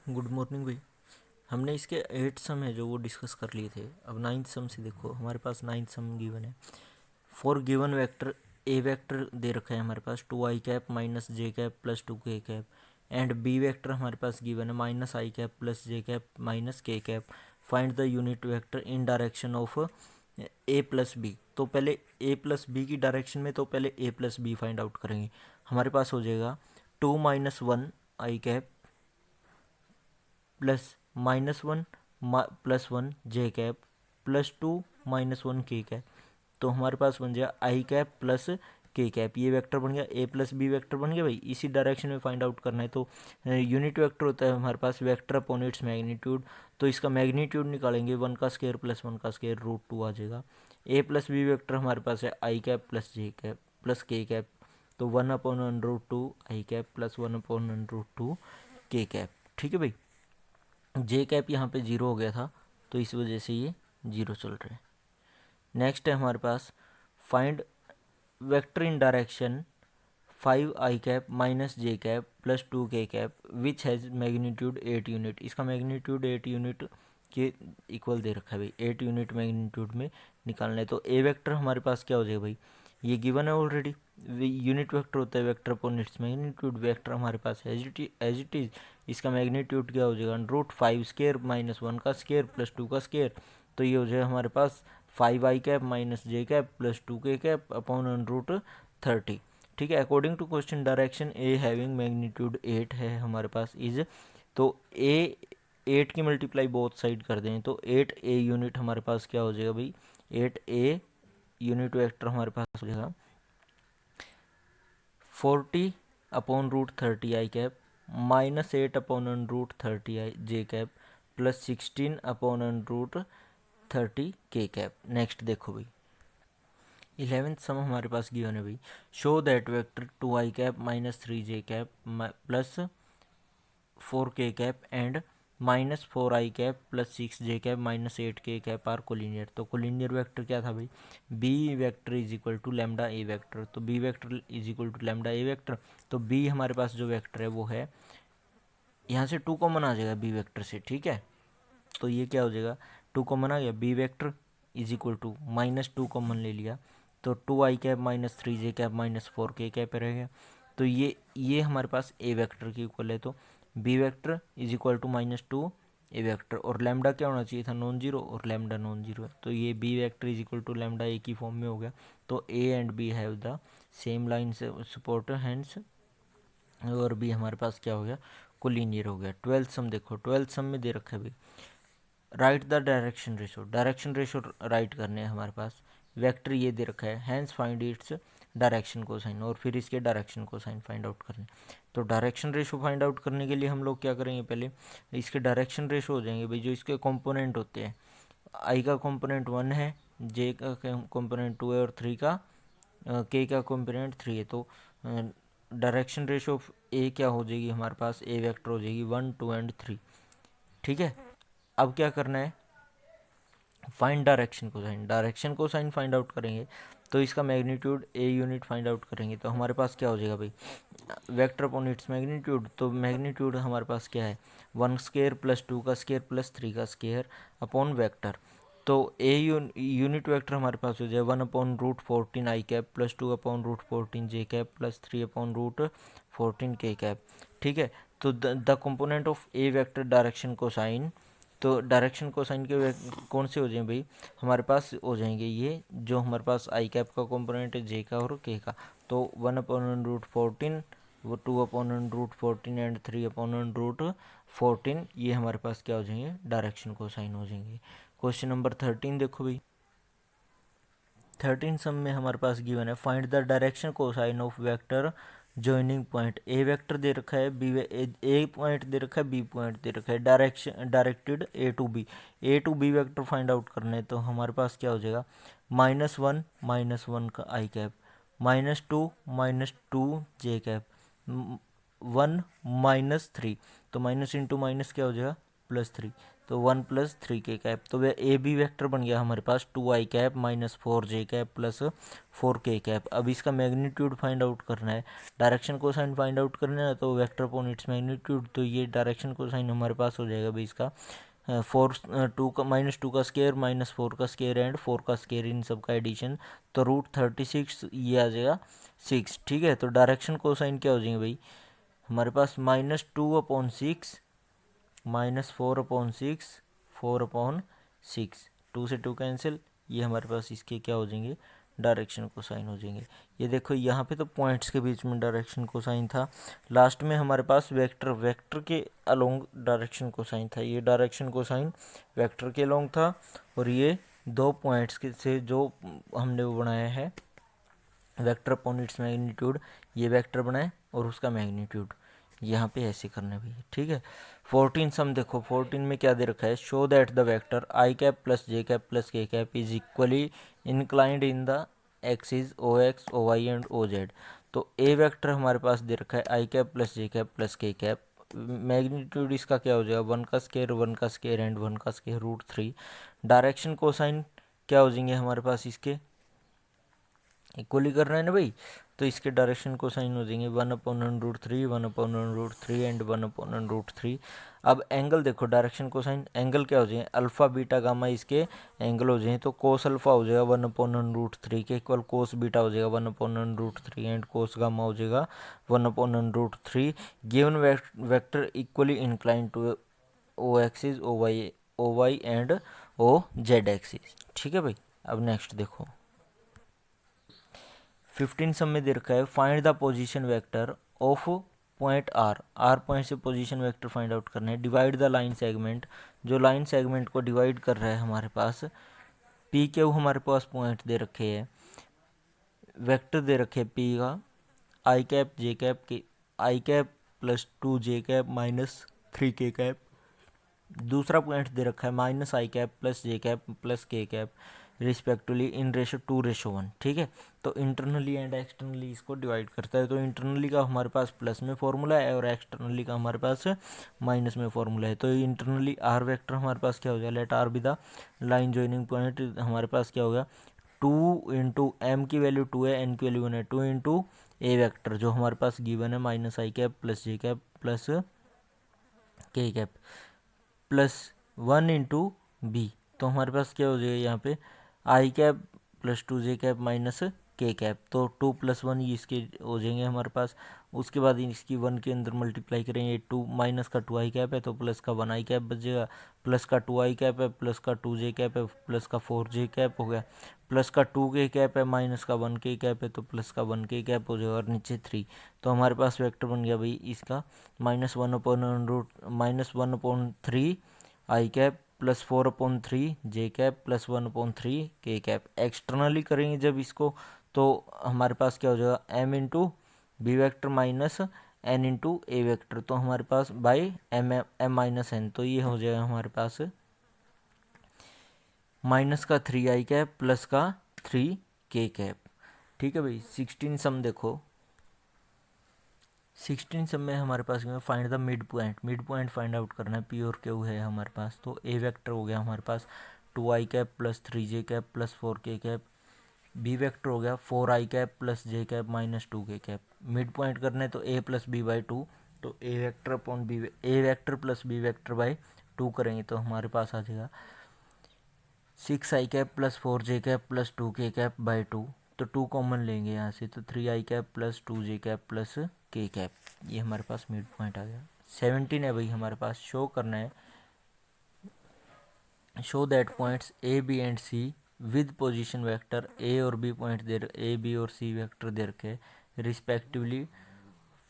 Good morning भाई। हमने इसके 8 सम है जो वो डिस्कस कर लिए थे। अब 9th सम से देखो, हमारे पास 9th सम गिवन है। For given vector a vector दे रखा है हमारे पास 2i cap minus j cap plus 2k cap, and b vector हमारे पास गिवन है minus i cap plus j cap minus k cap. Find the unit vector in direction of a plus b. तो पहले a plus b की डायरेक्शन में तो पहले a plus b find out करेंगे। हमारे पास हो जाएगा 2 - 1 i cap plus -1 +1 J cap plus 2 - 1 k cap. तो हमारे पास बन जाएगा आई कैप प्लस के कैप। ये वेक्टर बन गया, ए प्लस बी वेक्टर बन गया भाई। इसी डायरेक्शन में फाइंड आउट करना है। तो यूनिट वेक्टर होता है हमारे पास वेक्टर अपॉन इट्स मैग्नीट्यूड। तो इसका मैग्नीट्यूड निकालेंगे 1 का स्क्वायर प्लस 1 का स्क्वायर √2 आ जाएगा। ए प्लस बी वेक्टर हमारे पास है i cap plus j cap plus k cap. तो 1/√2 आई कैप प्लस 1/√2 के कैप। ठीक है भाई। जे कैप यहाँ पे 0 हो गया था तो इस वजह से ये 0 चल रहा है। नेक्स्ट है हमारे पास find vector in direction 5i cap minus j cap plus 2k cap which has magnitude 8 unit. इसका मैग्नीट्यूड 8 यूनिट के इक्वल दे रखा है भाई। 8 यूनिट मैग्नीट्यूड में निकालना है। तो ए वेक्टर हमारे पास क्या हो जाएगा भाई, ये गिवन है ऑलरेडी। यूनिट वेक्टर होता है vector upon its magnitude. Vector हमारे पास एज इट इज। इसका मैग्नीट्यूड क्या हो जाएगा, √5 स्क्वायर माइनस 1 का स्क्वायर प्लस 2 का स्क्वायर। तो ये हो जाएगा हमारे पास 5i cap minus j cap plus 2k cap upon √30। ठीक है। According to question direction a having magnitude 8 है हमारे पास इज। तो ए 8 की मल्टीप्लाई बोथ साइड कर दें तो 8a यूनिट हमारे पास क्या हो जाएगा भाई, 8a यूनिट वेक्टर हमारे पास हो जाएगा 40/√30i कैप माइनस 8/√30 जे कैप प्लस 16/√30 के कैप। नेक्स्ट देखो भाई 11th सम हमारे पास गिवन है भाई। Show that vector 2i cap minus 3 j cap plus 4k cap and minus 4i cap plus 6 j cap minus 8k cap are collinear. तो collinear vector क्या था भाई, b vector is equal to lambda a vector. तो b vector is equal to lambda a vector. तो b हमारे पास जो vector है वो है, यहाँ से 2 कॉमन आ जाएगा बी वेक्टर से। ठीक है। तो ये क्या हो जाएगा, 2 कॉमन आ गया, B vector is equal to -2 common ले लिया तो 2i cap minus 3j cap minus 4k cap रहेगा। तो ये हमारे पास ए वेक्टर के इक्वल है। तो b vector is equal to -2 a vector, और लैम्डा क्या होना चाहिए था, नॉन जीरो, और लैम्डा नॉन जीरो है। तो ये b vector is equal to lambda a की फॉर्म में हो गया। तो a and b have the same line support hands, और बी हमारे पास क्या हो गया, कोलिनियर हो गया। 12th सम देखो, 12th सम में दे रखा है भाई write the direction ratio. Direction ratio write करने हैं हमारे पास। वेक्टर ये दे रखा है, hence find its direction cosine, और फिर इसके डायरेक्शन कोसाइन फाइंड आउट करने। तो डायरेक्शन रेशो फाइंड आउट करने के लिए हम लोग क्या करेंगे, पहले इसके डायरेक्शन रेशो हो जाएंगे भाई। जो इसके कंपोनेंट होते हैं, आई का कंपोनेंट 1 है, जे का कंपोनेंट 2 है, और 3 का के का कंपोनेंट 3 है। तो डायरेक्शन रेशो ऑफ ए क्या हो जाएगी हमारे पास, ए वेक्टर हो जाएगी 1 2 एंड 3। ठीक है। अब क्या करना है, find direction cosine. Direction cosine find out करेंगे तो इसका magnitude a unit find out करेंगे। तो हमारे पास क्या हो जाएगा भाई, वेक्टर अपॉन इट्स मैग्नीट्यूड। तो मैग्नीट्यूड हमारे पास क्या है, 1 स्क्वायर प्लस 2 का स्क्वायर प्लस 3 का स्क्वायर अपॉन वेक्टर। तो ए यूनिट वेक्टर हमारे पास हो जाए 1/√14i कैप प्लस 2/√14 जे कैप प्लस 3/√14 के कैप। ठीक है। तो the component of A vector direction cosine. तो डायरेक्शन कोसाइन के कौन से हो जाएंगे भाई, हमारे पास हो जाएंगे ये जो हमारे पास आई कैप का कंपोनेंट है, जे का और के का। तो 1/√14, वो 2/√14 एंड 3/√14, ये हमारे पास क्या हो जाएंगे, डायरेक्शन कोसाइन हो जाएंगे। क्वेश्चन नंबर 13 देखो भाई। 13 सम में हमारे पास गिवन है find the direction cosine of vector joining point. A vector दे रखा है, बी ए पॉइंट दे रखा है, बी पॉइंट दे रखा है, direction directed A to B. A to B vector find out करना है। तो हमारे पास क्या हो जाएगा, -1 का आई कैप, -2 जे कैप, 1 -3। तो माइनस इंटू माइनस क्या हो जाएगा, प्लस 3, तो 1 प्लस 3 के कैप, तो वह ए बी वेक्टर बन गया हमारे पास 2i cap minus 4j cap plus 4k cap. अब इसका मैग्नीट्यूड फाइंड आउट करना है, डायरेक्शन कोसाइन फाइंड आउट करना है, तो वेक्टर अपॉन इट्स मैग्नीट्यूड, तो ये डायरेक्शन कोसाइन हमारे पास हो जाएगा भाई इसका 2 का स्केयर माइनस 4 का स्केयर एंड 4 का स्केयर, इन सब का एडिशन, तो √36 ये आ जाएगा 6। ठीक है, तो डायरेक्शन कोसाइन क्या हो जाएंगे भाई हमारे पास -2/6 -4/6 4/6, 2 से 2 कैंसिल, ये हमारे पास इसके क्या हो जाएंगे डायरेक्शन कोसाइन हो जाएंगे। ये देखो यहाँ पे तो पॉइंट्स के बीच में डायरेक्शन कोसाइन था, लास्ट में हमारे पास वेक्टर के अलोंग डायरेक्शन कोसाइन था, ये डायरेक्शन कोसाइन वेक्टर के अलोंग था, और ये 2 पॉइंट्स के से जो हमने वो बनाया है वेक्टर अपॉन इट्स मैग्नीट्यूड, ये वेक्टर बनाए और उसका मैग्नीट्यूड यहाँ पे ऐसे करना भी। ठीक है, 14 सम देखो, 14 में क्या दे रखा है, show that the vector i cap plus j cap plus k cap is equally inclined in the axis O X O Y and O Z. तो ए वेक्टर हमारे पास दे रखा है i cap plus j cap plus k cap, magnitude इसका क्या हो जाएगा 1 का स्केयर 1 का स्केयर एंड 1 का स्केयर √3। डायरेक्शन कोसाइन क्या हो जाएंगे हमारे पास इसके इक्वली कर रहे हैं ना भाई, तो इसके डायरेक्शन को साइन हो जाएंगे 1/√3 1/√3 एंड 1/√3। अब एंगल देखो, डायरेक्शन को साइन एंगल क्या हो जाएंगे अल्फा बीटा गामा, इसके एंगल हो जाएंगे, तो कोस अल्फा हो जाएगा 1/√3 के इक्वल, कोस बीटा हो जाएगा 1/√3 एंड कोस गामा हो जाएगा 1/√3। Given vector equally incline to O axis O Y and O Z axis. ठीक है भाई, अब नेक्स्ट देखो 15 सब में दे रखा है, find the position vector of point R point से पोजीशन वेक्टर फाइंड आउट करना है, डिवाइड द लाइन सेगमेंट, जो लाइन सेगमेंट को डिवाइड कर रहा है हमारे पास, पी क्यू हमारे पास पॉइंट दे रखे हैं, वेक्टर दे रखे पी का आई कैप जे कैप के आई कैप प्लस 2 जे कैप माइनस 3 के कैप, दूसरा पॉइंट दे रखा है -i cap plus j cap plus k cap respectively in ratio 2:1। ठीक है, तो इंटरनली एंड एक्सटर्नली इसको डिवाइड करता है, तो इंटरनली का हमारे पास प्लस में फॉर्मूला है और एक्सटर्नली का हमारे पास माइनस में फॉर्मूला है। तो इंटरनली आर वेक्टर हमारे पास क्या हो गया, let R B the line joining point, हमारे पास क्या होगा 2 इंटू एम की वैल्यू 2 है, एन की वैल्यू 1 है, 2 इंटू ए वैक्टर जो हमारे पास गिवन है -i cap plus j cap plus k cap plus 1 into B, तो हमारे पास क्या हो जाएगा यहाँ पे आई कैप प्लस 2 जे कैप माइनस के कैप, तो 2 + 1 ये इसके हो जाएंगे हमारे पास। उसके बाद इसकी 1 के अंदर मल्टीप्लाई करेंगे, 2 माइनस का 2i कैप है तो प्लस का 1i कैप बचेगा, प्लस का 2i कैप है प्लस का 2j कैप है प्लस का 4j कैप हो गया, प्लस का 2k कैप है माइनस का 1k कैप है तो प्लस का 1k कैप हो जाएगा, और नीचे 3। तो हमारे पास वेक्टर बन गया भाई इसका -1/3 आई कैप प्लस 4/3 जे कैप प्लस 1/3 के कैप। एक्सटर्नली करेंगे जब इसको तो हमारे पास क्या हो जाएगा m into b vector minus n into a vector, तो हमारे पास बाई m माइनस n, तो ये हो जाएगा हमारे पास माइनस का 3i कैप प्लस का 3k कैप। ठीक है भाई, 16 सम देखो, 16 सब में हमारे पास find the mid point find out करना है, पी और क्यू है हमारे पास, तो ए वेक्टर हो गया हमारे पास 2i कैप plus 3j cap plus 4k cap, b vector हो गया 4i cap plus j cap minus 2k cap. Mid point करना है तो a प्लस बी बाई 2, तो a vector upon b, a vector plus b vector by 2 करेंगे तो हमारे पास आ जाएगा 6i cap plus 4j cap plus 2k cap by 2, तो 2 कॉमन लेंगे यहाँ से, तो 3i cap plus 2j cap plus k cap, ये हमारे पास मिड पॉइंट आ गया। 17 है भाई हमारे पास, शो करना है, show that points A B and C with position vector, A और बी पॉइंट दे ए बी और सी वेक्टर दे रखे respectively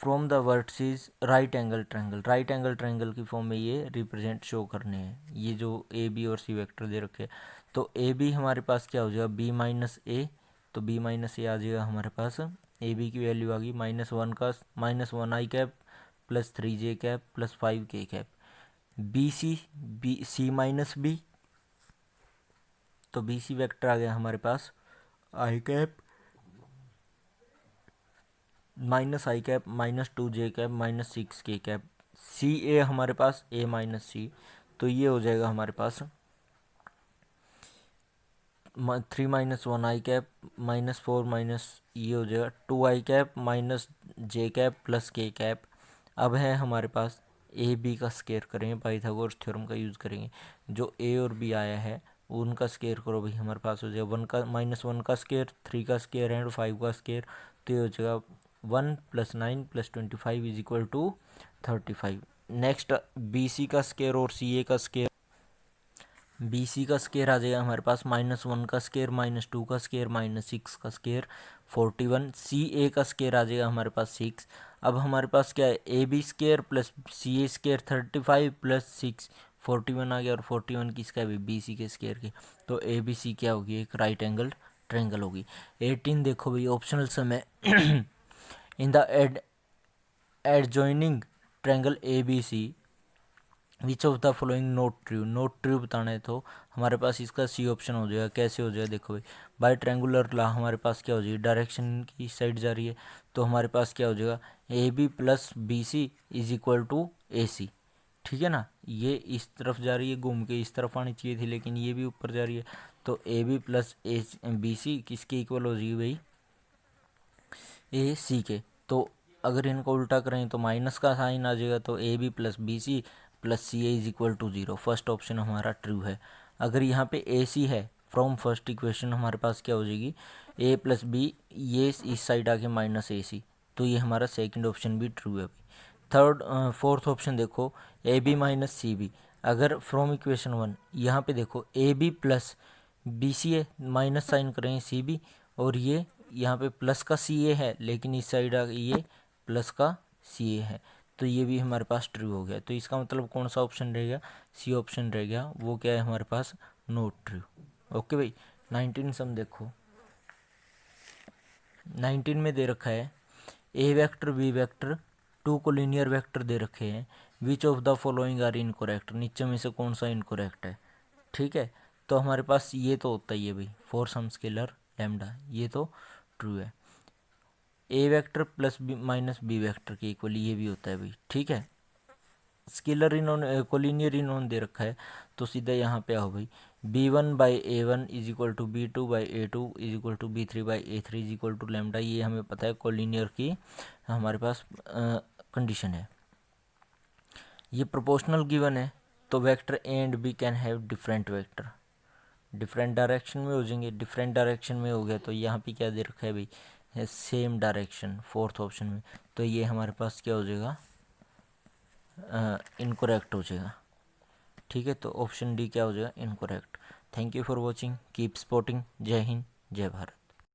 from the vertices right angle triangle की फॉर्म में ये रिप्रेजेंट शो करने हैं, ये जो ए बी और सी वेक्टर दे रखे। तो ए बी हमारे पास क्या हो जाएगा बी माइनस ए, तो बी माइनस ए आ जाएगा हमारे पास, ए बी की वैल्यू आ गई -1 cap plus 3j cap plus 5k cap. B C minus B, तो बी सी वैक्टर आ गया हमारे पास i cap -i cap -2j cap -6k cap. C A हमारे पास a माइनस सी, तो ये हो जाएगा हमारे पास 3 माइनस 1 आई कैप माइनस 4 माइनस ये हो जाएगा 2 आई cap minus j cap plus k cap. अब है हमारे पास ए बी का स्केयर करेंगे, पाइथागोरस थ्योरम का यूज़ करेंगे। जो ए और बी आया है उनका स्केयर करो भाई, हमारे पास हो जाएगा 1 का माइनस 1 का स्केयर, 3 का स्केयर एंड 5 का स्केयर। तो ये हो जाएगा 1 + 9 + 25 is equal to 35। Next B C का स्केयर और सी ए का स्केयर। बी सी का स्केयर आ जाएगा हमारे पास -1 का स्केयर, -2 का स्केयर, -6 का स्केयर 41। सी ए का स्केयर आ जाएगा हमारे पास 6। अब हमारे पास क्या है, A B square plus C A square 35 plus 6 41 आ गया, और 41 किसका है, बी सी के स्केयर के। तो ए बी सी क्या होगी, एक राइट एंगल ट्रायंगल होगी। 18 देखो भाई, ऑप्शनल सम है। In the adjoining triangle A B C which of the following not true. Not true बताना है तो हमारे पास इसका सी ऑप्शन हो जाएगा। कैसे हो जाएगा देखो भाई, बाय ट्रायंगुलर लॉ हमारे पास क्या हो जाएगी, डायरेक्शन की साइड जा रही है, तो हमारे पास क्या हो जाएगा, A B plus B C is equal to A C. ठीक है ना, ये इस तरफ जा रही है, घूम के इस तरफ आनी चाहिए थी, लेकिन ये भी ऊपर जा रही है। तो A B plus A B C किसके इक्वल हो जाएगी भाई, ए सी के। तो अगर इनको उल्टा करें तो माइनस का साइन आ जाएगा, तो A B plus B C plus C A is equal to 0। First option हमारा ट्रू है। अगर यहाँ पे ए सी है, फ्रॉम फर्स्ट इक्वेशन हमारे पास क्या हो जाएगी, ए प्लस बी, ये इस साइड आके माइनस ए सी, तो ये हमारा सेकंड ऑप्शन भी ट्रू है। फोर्थ ऑप्शन देखो, A B minus C B. अगर फ्रॉम इक्वेशन 1 यहाँ पे देखो A B plus B C है, माइनस साइन करेंगे सी बी, और ये यहाँ पे प्लस का सी ए है, लेकिन इस साइड ये प्लस का सी ए है, तो ये भी हमारे पास ट्रू हो गया। तो इसका मतलब कौन सा ऑप्शन रहेगा, सी ऑप्शन रह गया, वो क्या है हमारे पास, नॉट ट्रू। ओके भाई, 19 सम देखो। 19 में दे रखा है a vector b vector 2 collinear vector दे रखे हैं, which of the following are incorrect. नीचे में से कौन सा इनकोरेक्ट है। ठीक है, तो हमारे पास ये तो होता ही है भाई, फॉर सम स्केलर लैम्डा, ये तो ट्रू है। A vector plus b minus b vector के इक्वल ये भी होता है भाई। ठीक है, स्केलर इन्होंने कोलिनियर इन्होंने दे रखा है, तो सीधा यहाँ पे आओ भाई, b1/a1 is equal to b2/a2 is equal to b3/a3 is equal to lambda. ये हमें पता है कोलिनियर की हमारे पास कंडीशन है। ये प्रोपोर्शनल गिवन है, तो vector A and B can have different vector, different direction में हो जाएंगे। डिफरेंट डायरेक्शन में हो गया, तो यहाँ पे क्या दे रखा है भाई, सेम डायरेक्शन फोर्थ ऑप्शन में, तो ये हमारे पास क्या हो जाएगा, इनकोरेक्ट हो जाएगा। ठीक है, तो ऑप्शन डी क्या हो जाएगा, incorrect. Thank you for watching, keep supporting. जय हिंद, जय भारत।